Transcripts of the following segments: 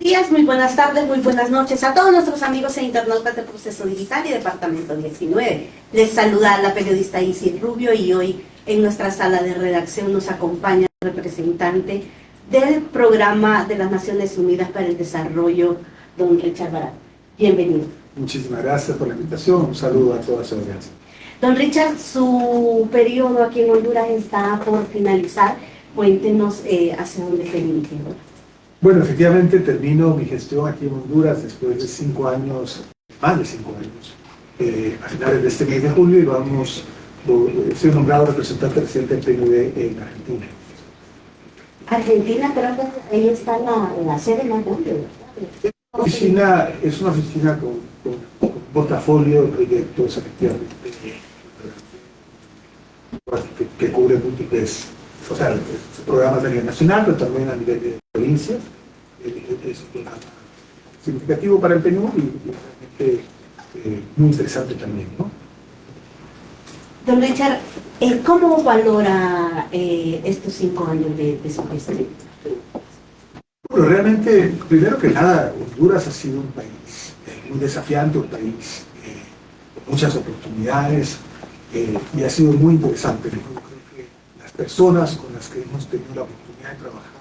Días, muy buenas tardes, muy buenas noches a todos nuestros amigos e internautas de Proceso Digital y Departamento 19. Les saluda la periodista Isis Rubio y hoy en nuestra sala de redacción nos acompaña el representante del Programa de las Naciones Unidas para el Desarrollo, don Richard Barat. Bienvenido. Muchísimas gracias por la invitación. Un saludo a toda su audiencia. Don Richard, su periodo aquí en Honduras está por finalizar. Cuéntenos hacia dónde se dirige. Bueno, efectivamente termino mi gestión aquí en Honduras después de 5 años, más de 5 años, a finales de este mes de julio, y soy nombrado representante residente del PNUD en Argentina. Argentina, creo que ahí está la sede más grande, ¿Verdad? Es una oficina con portafolio de proyectos, efectivamente, que cubre múltiples, o sea, programas a nivel nacional, pero también a nivel de provincias. Es un programa significativo para el PNUD y realmente muy interesante también, ¿no? Don Richard, ¿cómo valora estos 5 años de su gestión? Bueno, realmente, primero que nada, Honduras ha sido un país muy desafiante, un país con muchas oportunidades y ha sido muy interesante. Yo creo que las personas con las que hemos tenido la oportunidad de trabajar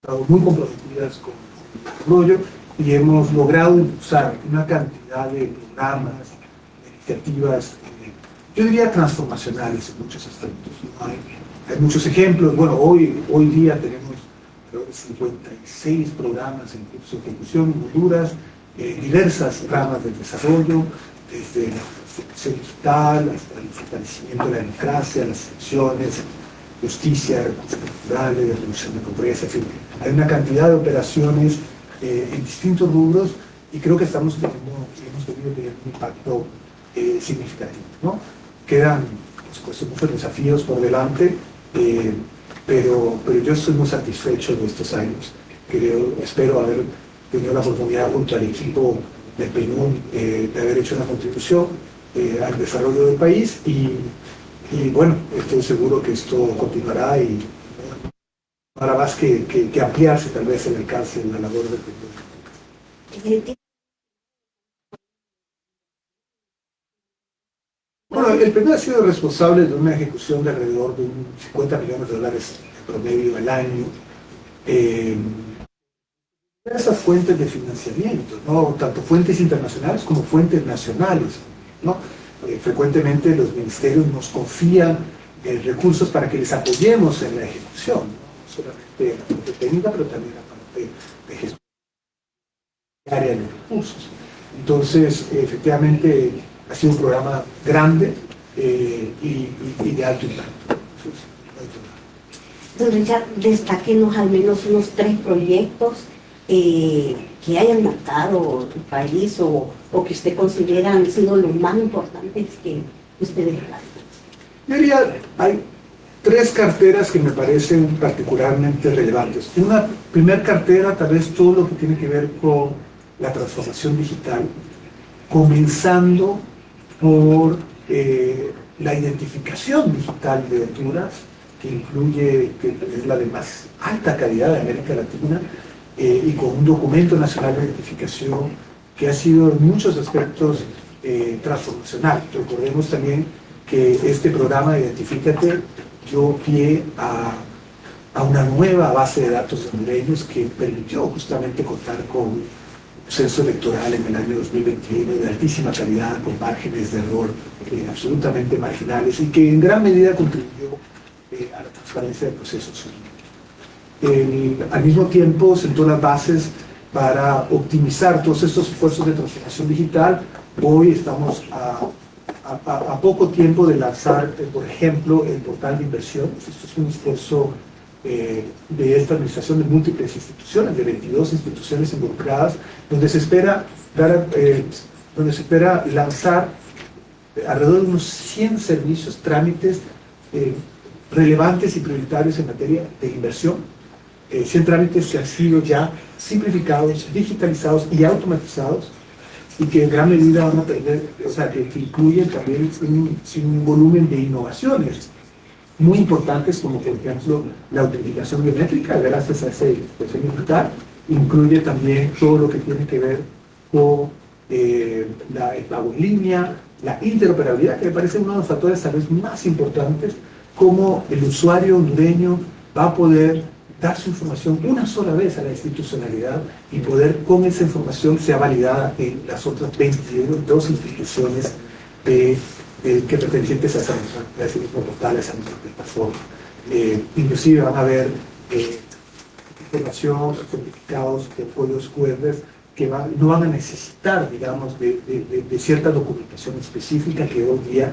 han estado muy comprometidas con el desarrollo y hemos logrado impulsar una cantidad de programas, de iniciativas, yo diría transformacionales en muchos aspectos, ¿no? Hay muchos ejemplos. Bueno, hoy día tenemos creo que 56 programas en curso de ejecución en Honduras, diversas ramas del desarrollo, desde la transformación digital hasta el fortalecimiento de la democracia, las elecciones, justicia, recursos culturales, reducción de pobreza, en fin. Hay una cantidad de operaciones en distintos rubros y creo que hemos tenido un impacto significativo, ¿no? Quedan, por supuesto, muchos desafíos por delante, pero yo estoy muy satisfecho de estos años. Espero haber tenido la oportunidad junto al equipo del PNUD de haber hecho una contribución al desarrollo del país y bueno, estoy seguro que esto continuará y habrá más que ampliarse tal vez el alcance de la labor del PNUD. Bueno, el PNUD ha sido responsable de una ejecución de alrededor de $50 millones en promedio al año. Esas fuentes de financiamiento, ¿no? Tanto fuentes internacionales como fuentes nacionales, ¿no? Frecuentemente los ministerios nos confían recursos para que les apoyemos en la ejecución, no solamente la parte técnica, pero también la parte de gestión de los recursos. Entonces, efectivamente, ha sido un programa grande y de alto impacto. Don Richard, destáquenos al menos unos 3 proyectos que hayan marcado el país o que usted considera han sido los más importantes que ustedes realizan. Yo diría, hay 3 carteras que me parecen particularmente relevantes. Una primera cartera, tal vez todo lo que tiene que ver con la transformación digital, comenzando por la identificación digital de Honduras, que es la de más alta calidad de América Latina, y con un documento nacional de identificación que ha sido en muchos aspectos transformacional. Recordemos también que este programa Identifícate dio pie a una nueva base de datos hondureños que permitió justamente contar con un censo electoral en el año 2021 de altísima calidad, con márgenes de error absolutamente marginales y que en gran medida contribuyó a la transparencia del proceso civil. Al mismo tiempo sentó las bases para optimizar todos estos esfuerzos de transformación digital. Hoy estamos a poco tiempo de lanzar, por ejemplo, el portal de inversiones. Esto es un esfuerzo de esta administración de múltiples instituciones, de 22 instituciones involucradas, donde se espera lanzar alrededor de unos 100 servicios, trámites relevantes y prioritarios en materia de inversión. 100 trámites que han sido ya simplificados, digitalizados y automatizados y que en gran medida van a tener, o sea, que incluyen también un volumen de innovaciones muy importantes, como por ejemplo la autenticación biométrica gracias a ese digital, incluye también todo lo que tiene que ver con el pago en línea, la interoperabilidad, que me parece uno de los factores tal vez más importantes, cómo el usuario hondureño va a poder dar su información una sola vez a la institucionalidad y poder con esa información sea validada en las otras 22 instituciones que pertenecientes a ese mismo portal, a esa misma plataforma. Inclusive van a haber información, certificados de códigos QR que no van a necesitar, digamos, de cierta documentación específica que hoy día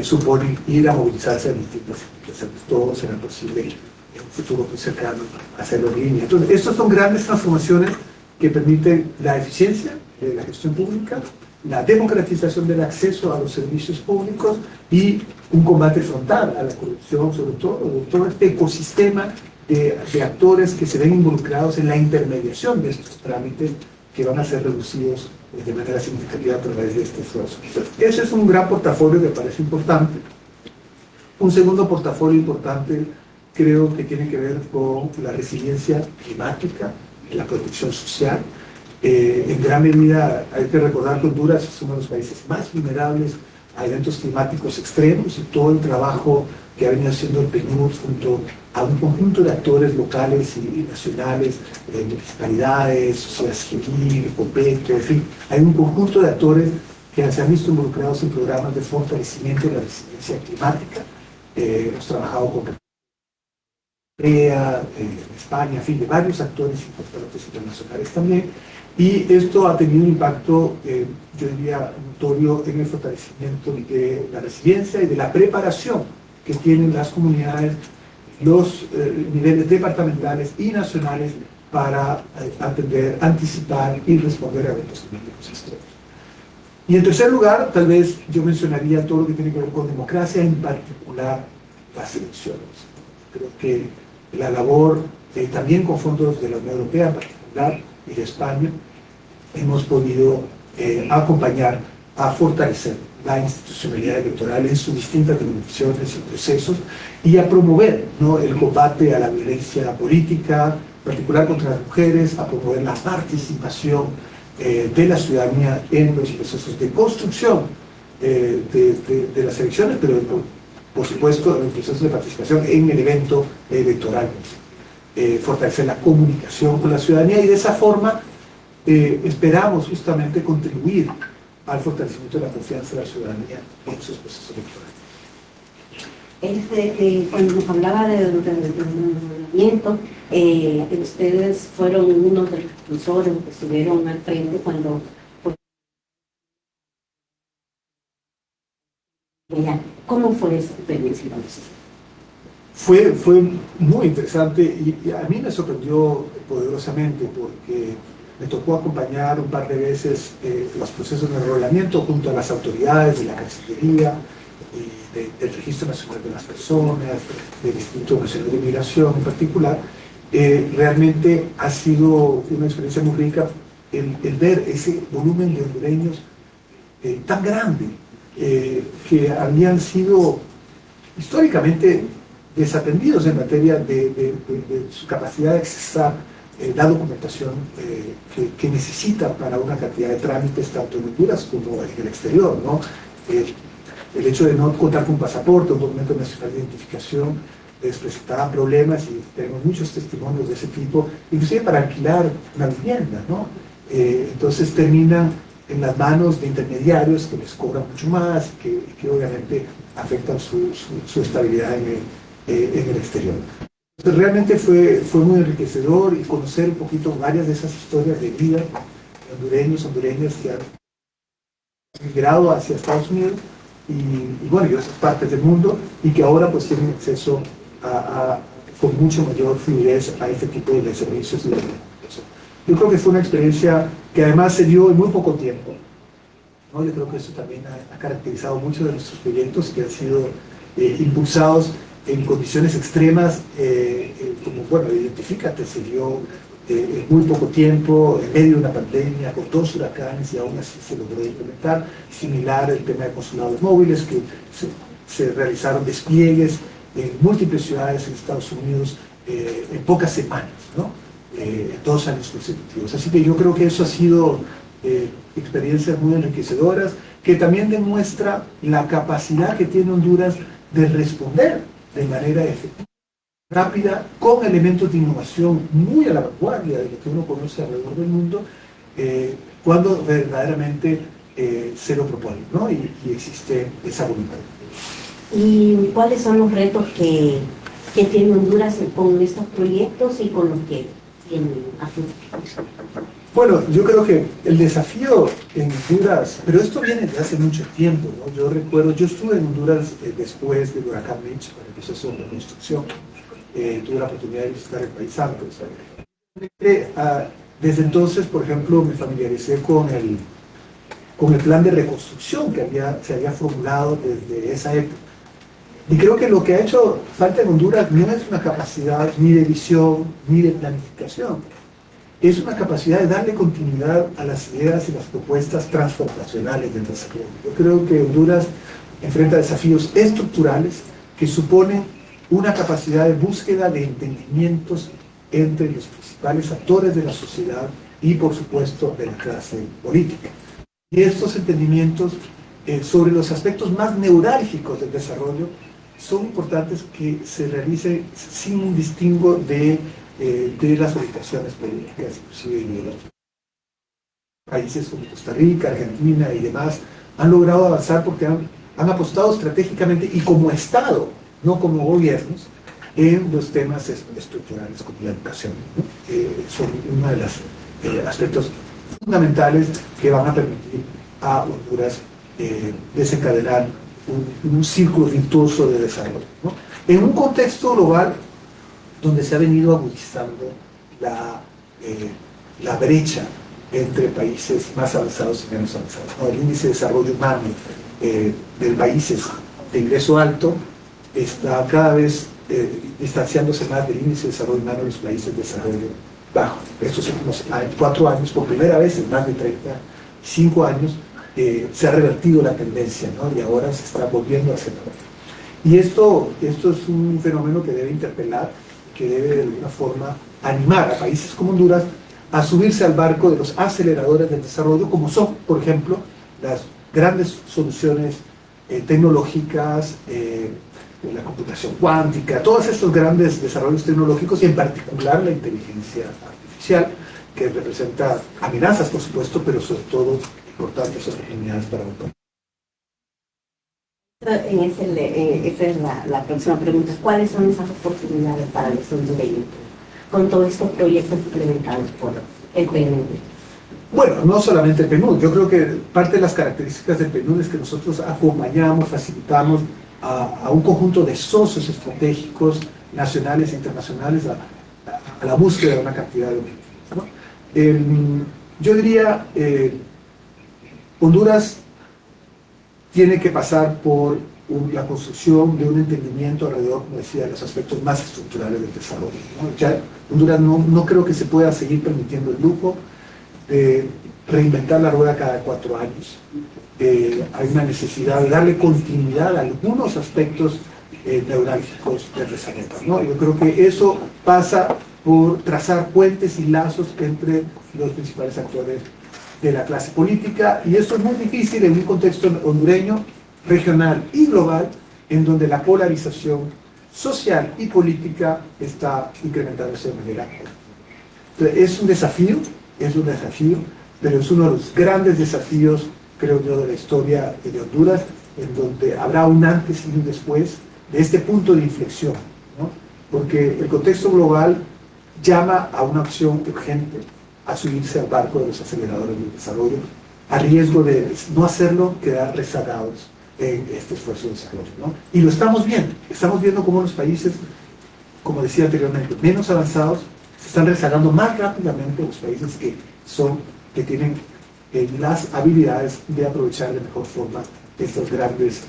supone ir a movilizarse a distintas instituciones. Todo será posible en un futuro muy cercano hacerlo en línea. Entonces, estas son grandes transformaciones que permiten la eficiencia de la gestión pública, la democratización del acceso a los servicios públicos y un combate frontal a la corrupción, sobre todo este ecosistema de actores que se ven involucrados en la intermediación de estos trámites que van a ser reducidos de manera significativa a través de este esfuerzo. Ese es un gran portafolio que parece importante. Un segundo portafolio importante creo que tiene que ver con la resiliencia climática, la protección social. En gran medida hay que recordar que Honduras es uno de los países más vulnerables a eventos climáticos extremos y todo el trabajo que ha venido haciendo el PNUD junto a un conjunto de actores locales y nacionales, municipalidades, sociedad civil, COPETO, en fin, hay un conjunto de actores que se han visto involucrados en programas de fortalecimiento de la resiliencia climática. Hemos trabajado con España, en fin, de varios actores importantes internacionales también, y esto ha tenido un impacto, yo diría, notorio en el fortalecimiento de la resiliencia y de la preparación que tienen las comunidades, los niveles departamentales y nacionales para atender, anticipar y responder a eventos climáticos extremos. Y en tercer lugar, tal vez yo mencionaría todo lo que tiene que ver con democracia, en particular las elecciones. Creo que la labor, también con fondos de la Unión Europea en particular y de España, hemos podido acompañar a fortalecer la institucionalidad electoral en sus distintas dimensiones y procesos y a promover, ¿no?, el combate a la violencia política, en particular contra las mujeres, a promover la participación de la ciudadanía en los procesos de construcción de las elecciones, pero por supuesto en los procesos de participación en el evento electoral. Fortalecer la comunicación con la ciudadanía y de esa forma esperamos justamente contribuir al fortalecimiento de la confianza de la ciudadanía en esos procesos electorales. Cuando nos hablaba del movimiento, ustedes fueron uno de los impulsores que estuvieron al frente cuando... ¿Cómo fue esa experiencia? Fue muy interesante y a mí me sorprendió poderosamente porque me tocó acompañar un par de veces los procesos de enrolamiento junto a las autoridades de la Cancillería, del Registro Nacional de las Personas, del Instituto Nacional de Migración en particular. Realmente ha sido una experiencia muy rica el ver ese volumen de hondureños tan grande que habían sido históricamente desatendidos en materia de su capacidad de accesar la documentación que necesita para una cantidad de trámites tanto en Honduras como en el exterior, ¿no? El hecho de no contar con un pasaporte, un documento nacional de identificación, les presentaba problemas y tenemos muchos testimonios de ese tipo, inclusive para alquilar una vivienda, ¿no? Entonces terminan en las manos de intermediarios que les cobran mucho más y que obviamente afectan su estabilidad en el exterior. Entonces, realmente fue muy enriquecedor y conocer un poquito varias de esas historias de vida de hondureños que han migrado hacia Estados Unidos y bueno, y otras partes del mundo y que ahora pues tienen acceso con mucho mayor fluidez a este tipo de servicios y de comunicación. Yo creo que fue una experiencia que además se dio en muy poco tiempo, ¿no? Yo creo que eso también ha caracterizado muchos de nuestros proyectos que han sido impulsados en condiciones extremas, como, bueno, Identifícate se dio en muy poco tiempo, en medio de una pandemia, con 2 huracanes, y aún así se logró implementar. Similar el tema de consulados móviles, que se realizaron despliegues en múltiples ciudades en Estados Unidos en pocas semanas, ¿no? 2 años consecutivos. Así que yo creo que eso ha sido experiencias muy enriquecedoras, que también demuestra la capacidad que tiene Honduras de responder de manera efectiva, rápida, con elementos de innovación muy a la vanguardia de lo que uno conoce alrededor del mundo, cuando verdaderamente se lo propone, ¿no? y existe esa voluntad. ¿Y cuáles son los retos que tiene Honduras con estos proyectos y con los que tienen a futuro? Bueno, yo creo que el desafío en Honduras, pero esto viene desde hace mucho tiempo, ¿no? Yo recuerdo, yo estuve en Honduras después del huracán Mitch para el proceso de reconstrucción. Tuve la oportunidad de visitar el país antes. Desde entonces, por ejemplo, me familiaricé con el plan de reconstrucción que se había formulado desde esa época. Y creo que lo que ha hecho falta en Honduras no es una capacidad ni de visión ni de planificación. Es una capacidad de darle continuidad a las ideas y las propuestas transformacionales del desarrollo. Yo creo que Honduras enfrenta desafíos estructurales que suponen una capacidad de búsqueda de entendimientos entre los principales actores de la sociedad y, por supuesto, de la clase política. Y estos entendimientos sobre los aspectos más neurálgicos del desarrollo son importantes que se realicen sin un distingo de las orientaciones políticas, inclusive ideológicas. Países como Costa Rica, Argentina y demás han logrado avanzar porque han apostado estratégicamente y como Estado, no como gobiernos, en los temas estructurales como la educación, ¿no? Son uno de los aspectos fundamentales que van a permitir a Honduras desencadenar un círculo virtuoso de desarrollo, ¿no? En un contexto global donde se ha venido agudizando la brecha entre países más avanzados y menos avanzados, ¿no? El índice de desarrollo humano de países de ingreso alto está cada vez distanciándose más del índice de desarrollo humano de los países de desarrollo bajo. Estos últimos 4 años, por primera vez en más de 35 años, se ha revertido la tendencia, ¿no? Y ahora se está volviendo a acelerar. Y esto es un fenómeno que debe interpelar, que debe de alguna forma animar a países como Honduras a subirse al barco de los aceleradores del desarrollo, como son, por ejemplo, las grandes soluciones tecnológicas, la computación cuántica, todos estos grandes desarrollos tecnológicos y en particular la inteligencia artificial, que representa amenazas, por supuesto, pero sobre todo importantes oportunidades para el país. Esa es la próxima pregunta. ¿Cuáles son esas oportunidades para los hondureños con todos estos proyectos implementados por el PNUD? Bueno, no solamente el PNUD. Yo creo que parte de las características del PNUD es que nosotros acompañamos, facilitamos a un conjunto de socios estratégicos nacionales e internacionales a la búsqueda de una cantidad de objetivos, ¿no? Yo diría, Honduras tiene que pasar por la construcción de un entendimiento alrededor, como decía, de los aspectos más estructurales del desarrollo, ¿no? Ya Honduras no creo que se pueda seguir permitiendo el lujo de reinventar la rueda cada 4 años. Hay una necesidad de darle continuidad a algunos aspectos neurálgicos del desarrollo, ¿no? Yo creo que eso pasa por trazar puentes y lazos entre los principales actores de la clase política, y esto es muy difícil en un contexto hondureño, regional y global, en donde la polarización social y política está incrementándose de manera alta. Entonces, es un desafío, pero es uno de los grandes desafíos, creo yo, de la historia de Honduras, en donde habrá un antes y un después de este punto de inflexión, ¿no? Porque el contexto global llama a una acción urgente, a subirse al barco de los aceleradores del desarrollo, a riesgo de no hacerlo, quedar rezagados en este esfuerzo de desarrollo, ¿no? Y lo estamos viendo cómo los países, como decía anteriormente, menos avanzados, se están rezagando más rápidamente los países que tienen las habilidades de aprovechar de mejor forma estas grandes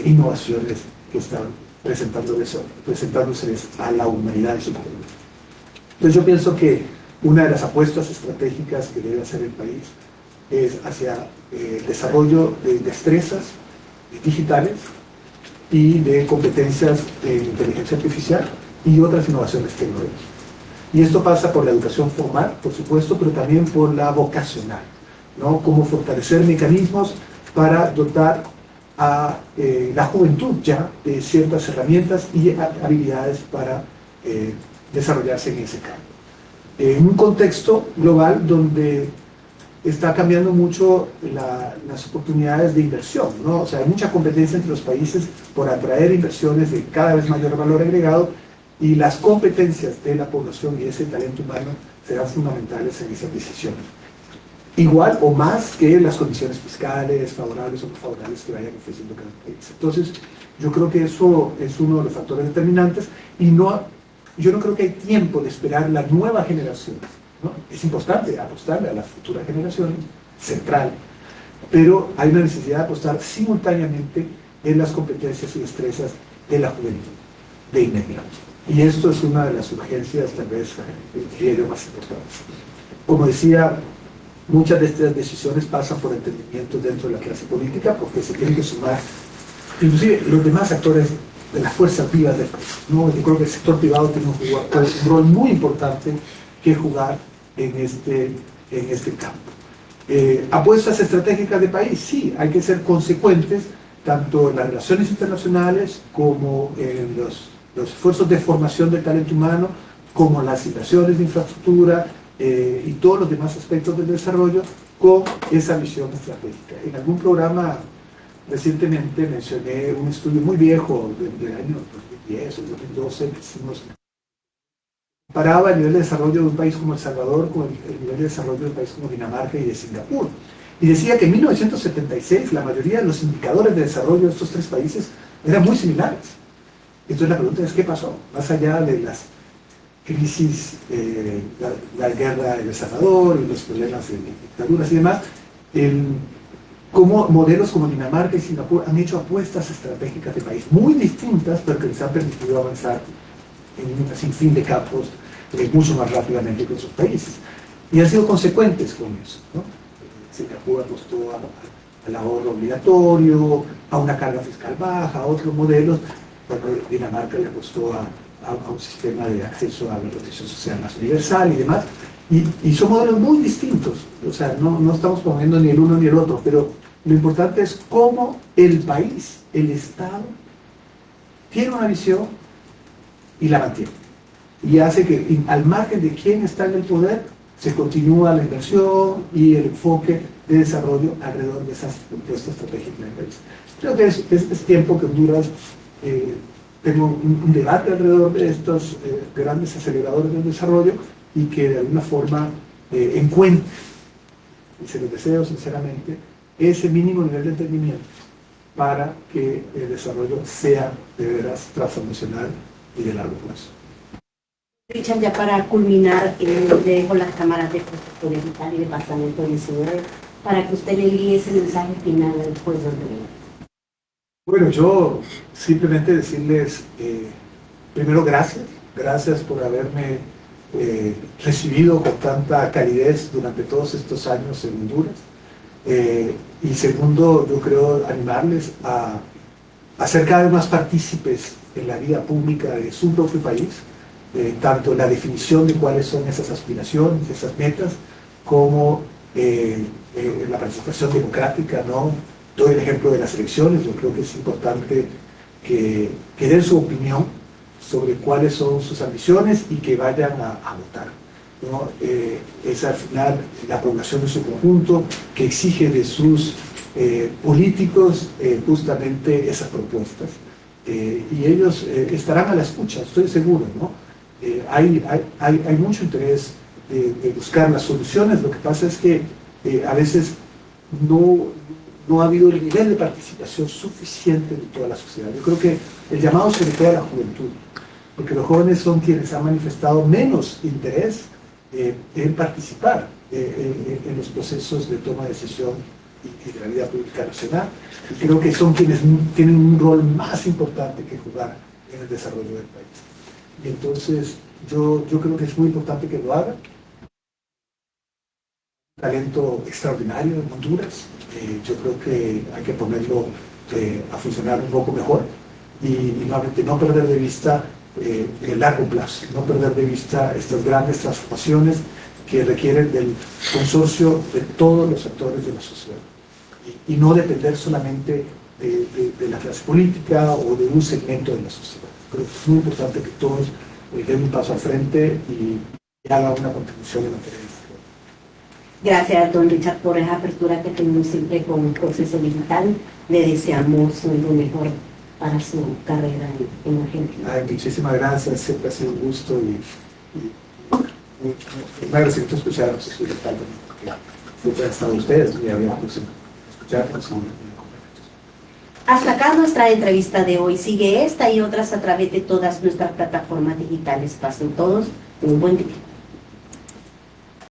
innovaciones que están presentándose a la humanidad y su pueblo. Entonces yo pienso que una de las apuestas estratégicas que debe hacer el país es hacia el desarrollo de destrezas digitales y de competencias de inteligencia artificial y otras innovaciones tecnológicas. Y esto pasa por la educación formal, por supuesto, pero también por la vocacional, ¿no? Cómo fortalecer mecanismos para dotar a la juventud ya de ciertas herramientas y habilidades para desarrollarse en ese campo. En un contexto global donde está cambiando mucho las oportunidades de inversión, ¿no? O sea, hay mucha competencia entre los países por atraer inversiones de cada vez mayor valor agregado, y las competencias de la población y ese talento humano serán fundamentales en esas decisiones. Igual o más que las condiciones fiscales, favorables o no favorables que vayan ofreciendo cada país. Entonces, yo creo que eso es uno de los factores determinantes, y yo no creo que hay tiempo de esperar la nueva generación, ¿no? Es importante apostarle a las futuras generaciones, central, pero hay una necesidad de apostar simultáneamente en las competencias y destrezas de la juventud, de inmediato. Y esto es una de las urgencias, tal vez, más importantes. Como decía, muchas de estas decisiones pasan por entendimientos dentro de la clase política, porque se tienen que sumar, inclusive, los demás actores de las fuerzas vivas del país, ¿no? Yo creo que el sector privado tiene un rol muy importante que jugar en este campo. ¿Apuestas estratégicas de país? Sí, hay que ser consecuentes tanto en las relaciones internacionales como en los esfuerzos de formación del talento humano, como las inversiones de infraestructura y todos los demás aspectos del desarrollo, con esa visión estratégica. En algún programa recientemente mencioné un estudio muy viejo del año 2010 o 2012 que hicimos. Comparaba el nivel de desarrollo de un país como El Salvador con el nivel de desarrollo de un país como Dinamarca y de Singapur. Y decía que en 1976 la mayoría de los indicadores de desarrollo de estos tres países eran muy similares. Entonces la pregunta es, ¿qué pasó? Más allá de las crisis, la guerra en El Salvador y los problemas de dictaduras y demás, cómo modelos como Dinamarca y Singapur han hecho apuestas estratégicas de país muy distintas, pero que les han permitido avanzar en un sinfín de campos mucho más rápidamente que otros países. Y han sido consecuentes con eso, ¿no? Singapur apostó al ahorro obligatorio, a una carga fiscal baja, a otros modelos. Bueno, Dinamarca le apostó a un sistema de acceso a la protección social más universal y demás. Y son modelos muy distintos. O sea, no estamos poniendo ni el uno ni el otro, pero lo importante es cómo el país, el Estado, tiene una visión y la mantiene. Y hace que, al margen de quién está en el poder, se continúa la inversión y el enfoque de desarrollo alrededor de esa propuesta estratégica del país. Creo que es tiempo que Honduras tenga un debate alrededor de estos grandes aceleradores del desarrollo, y que de alguna forma encuentre, y se lo deseo sinceramente, ese mínimo nivel de entendimiento para que el desarrollo sea de veras transformacional y de largo plazo. Richard, ya para culminar, le dejo las cámaras de Protector Digital y Departamento 19 para que usted le envíe ese mensaje final al pueblo hondureño. Bueno, yo simplemente decirles, primero, gracias por haberme recibido con tanta calidez durante todos estos años en Honduras. Y segundo, yo creo animarles a ser cada vez más partícipes en la vida pública de su propio país, tanto en la definición de cuáles son esas aspiraciones, esas metas, como en la participación democrática, ¿no? Doy el ejemplo de las elecciones. Yo creo que es importante que den su opinión sobre cuáles son sus ambiciones y que vayan a votar, ¿no? Es al final la población en su conjunto que exige de sus políticos justamente esas propuestas. Y ellos estarán a la escucha, estoy seguro, ¿no? Hay mucho interés de buscar las soluciones. Lo que pasa es que a veces no ha habido el nivel de participación suficiente de toda la sociedad. Yo creo que el llamado sobre todo a la juventud, porque los jóvenes son quienes han manifestado menos interés en participar en los procesos de toma de decisión y de la vida pública nacional, y creo que son quienes tienen un rol más importante que jugar en el desarrollo del país. Y entonces yo creo que es muy importante que lo hagan. Talento extraordinario en Honduras. Yo creo que hay que ponerlo a funcionar un poco mejor y nuevamente no perder de vista el largo plazo, no perder de vista estas grandes transformaciones que requieren del consorcio de todos los actores de la sociedad y no depender solamente de la clase política o de un segmento de la sociedad. Creo que es muy importante que todos den un paso al frente y hagan una contribución en materia de futuro. Gracias, don Richard, por esa apertura que tenemos siempre con Proceso Digital. Le deseamos lo mejor para su carrera en Argentina. Ay, muchísimas gracias, siempre ha sido un gusto y un agradecimiento especial a Proceso Digital también, porque siempre han estado ustedes y había escucharnos. Hasta acá nuestra entrevista de hoy. Sigue esta y otras a través de todas nuestras plataformas digitales. Pasen todos un buen día.